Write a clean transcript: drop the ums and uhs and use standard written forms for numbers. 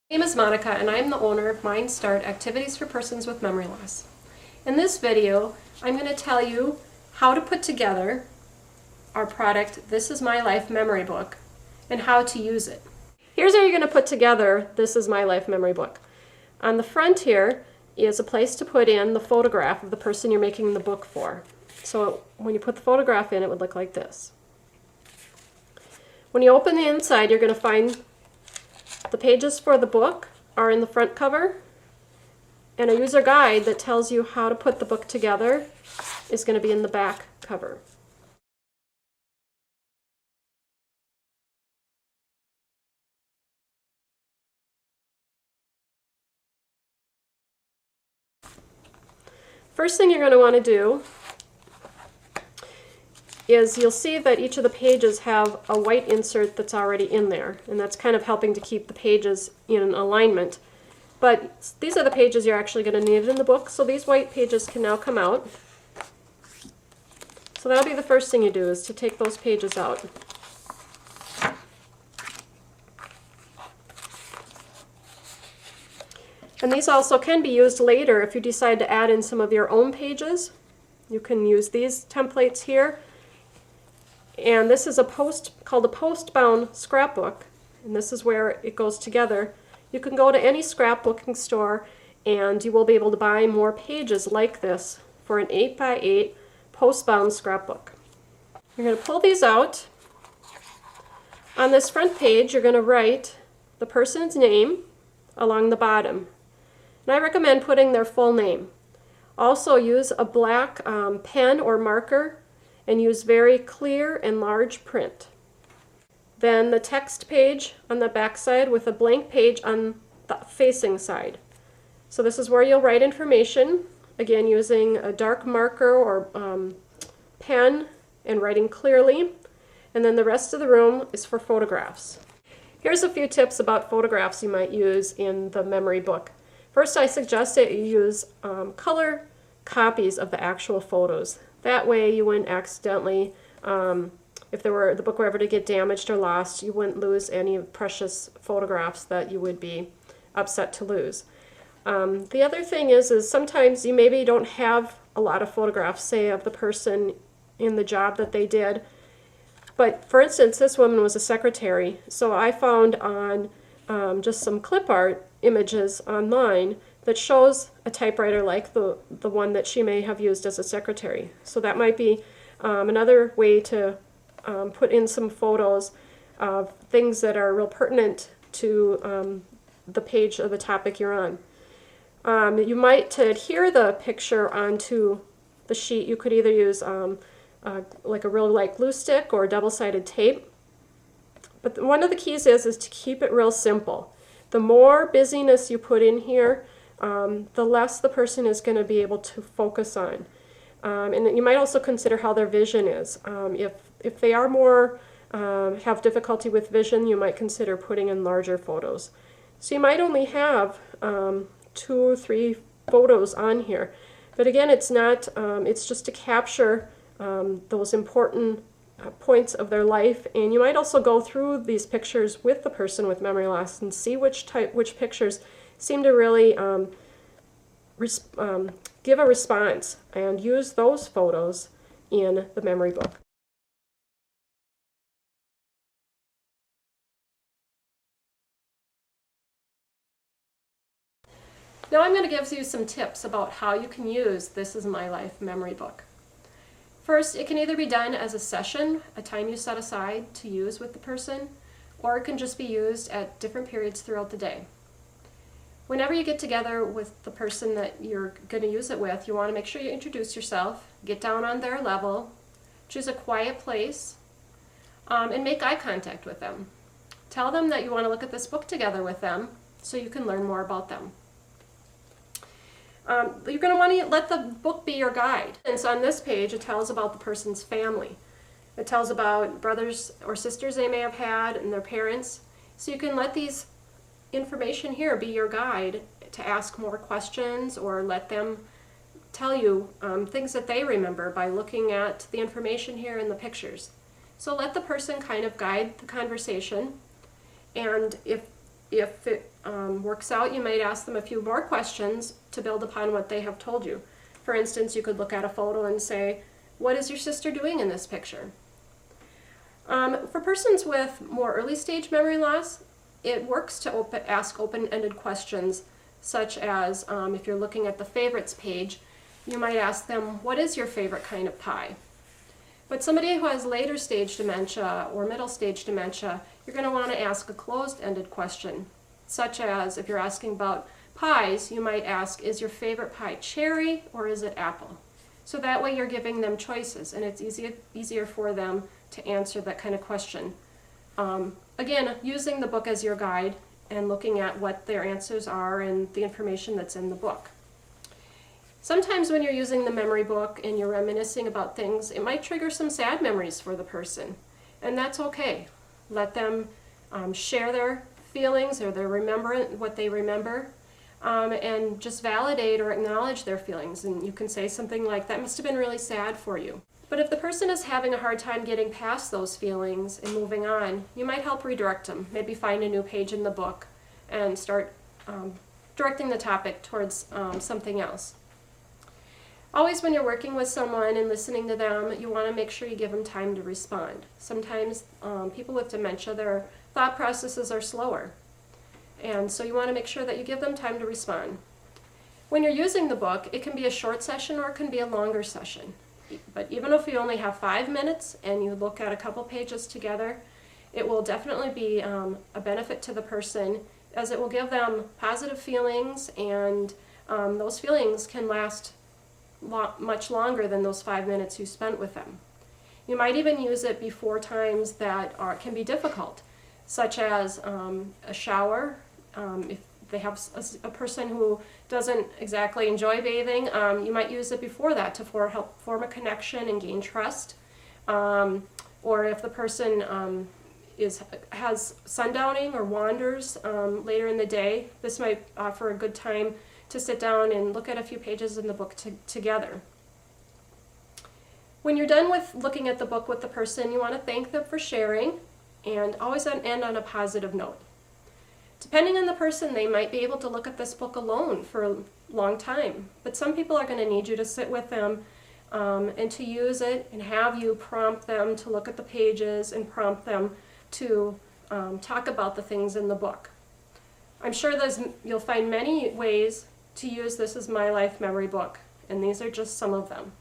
My name is Monica and I'm the owner of MindStart Activities for Persons with Memory Loss. In this video, I'm going to tell you how to put together our product, This Is My Life Memory Book, and how to use it. Here's how you're going to put together This Is My Life Memory Book. On the front here is a place to put in the photograph of the person you're making the book for. So when you put the photograph in, it would look like this. When you open the inside, you're going to find the pages for the book are in the front cover, and a user guide that tells you how to put the book together is going to be in the back cover. First thing you're going to want to do is you'll see that each of the pages have a white insert that's already in there, and that's kind of helping to keep the pages in alignment. But these are the pages you're actually going to need in the book, so these white pages can now come out. So that'll be the first thing you do, is to take those pages out. And these also can be used later if you decide to add in some of your own pages. You can use these templates here. And this is called a post-bound scrapbook, and this is where it goes together. You can go to any scrapbooking store and you will be able to buy more pages like this for an 8x8 post-bound scrapbook. You're going to pull these out. On this front page, you're going to write the person's name along the bottom. And I recommend putting their full name. Also use a black pen or marker and use very clear and large print. Then the text page on the back side with a blank page on the facing side. So this is where you'll write information, again using a dark marker or pen and writing clearly. And then the rest of the room is for photographs. Here's a few tips about photographs you might use in the memory book. First, I suggest that you use color copies of the actual photos. That way you wouldn't accidentally, if the book were ever to get damaged or lost, you wouldn't lose any precious photographs that you would be upset to lose. The other thing is sometimes you maybe don't have a lot of photographs, say, of the person in the job that they did. But for instance, this woman was a secretary, so I found on just some clip art images online that shows a typewriter like the one that she may have used as a secretary. So that might be another way to put in some photos of things that are real pertinent to the page of the topic you're on. You might, to adhere the picture onto the sheet, you could either use like a real light glue stick or double-sided tape. But one of the keys is to keep it real simple. The more busyness you put in here, the less the person is going to be able to focus on. And you might also consider how their vision is. If they are more, have difficulty with vision, you might consider putting in larger photos. So you might only have 2 or 3 photos on here. But again, it's not, it's just to capture those important points of their life, and you might also go through these pictures with the person with memory loss and see which pictures seem to really give a response, and use those photos in the memory book. Now I'm going to give you some tips about how you can use This Is My Life memory book. First, it can either be done as a session, a time you set aside to use with the person, or it can just be used at different periods throughout the day. Whenever you get together with the person that you're going to use it with, you want to make sure you introduce yourself, get down on their level, choose a quiet place, and make eye contact with them. Tell them that you want to look at this book together with them so you can learn more about them. You're going to want to let the book be your guide. And so on this page, it tells about the person's family. It tells about brothers or sisters they may have had and their parents. So you can let these information here be your guide to ask more questions, or let them tell you things that they remember by looking at the information here in the pictures. So let the person kind of guide the conversation, and if If it works out, you might ask them a few more questions to build upon what they have told you. For instance, you could look at a photo and say, what is your sister doing in this picture? For persons with more early stage memory loss, it works to ask open-ended questions, such as if you're looking at the favorites page, you might ask them, what is your favorite kind of pie? But somebody who has later stage dementia or middle stage dementia, you're going to want to ask a closed-ended question, such as if you're asking about pies, you might ask, is your favorite pie cherry or is it apple? So that way you're giving them choices, and it's easier for them to answer that kind of question. Again, using the book as your guide and looking at what their answers are and the information that's in the book. Sometimes when you're using the memory book and you're reminiscing about things, it might trigger some sad memories for the person, and that's okay. Let them share their feelings or what they remember, and just validate or acknowledge their feelings. And you can say something like, that must have been really sad for you. But if the person is having a hard time getting past those feelings and moving on, you might help redirect them. Maybe find a new page in the book and start directing the topic towards something else. Always when you're working with someone and listening to them, you want to make sure you give them time to respond. Sometimes people with dementia, their thought processes are slower. And so you want to make sure that you give them time to respond. When you're using the book, it can be a short session or it can be a longer session. But even if you only have 5 minutes and you look at a couple pages together, it will definitely be a benefit to the person, as it will give them positive feelings, and those feelings can last much longer than those 5 minutes you spent with them. You might even use it before times that can be difficult, such as a shower. If they have a person who doesn't exactly enjoy bathing, you might use it before that to help form a connection and gain trust. Or if the person has sundowning or wanders later in the day, this might offer a good time to sit down and look at a few pages in the book together. When you're done with looking at the book with the person, you want to thank them for sharing, and always end on a positive note. Depending on the person, they might be able to look at this book alone for a long time, but some people are going to need you to sit with them and to use it and have you prompt them to look at the pages and prompt them to talk about the things in the book. I'm sure you'll find many ways to use this as My Life Memory Book, and these are just some of them.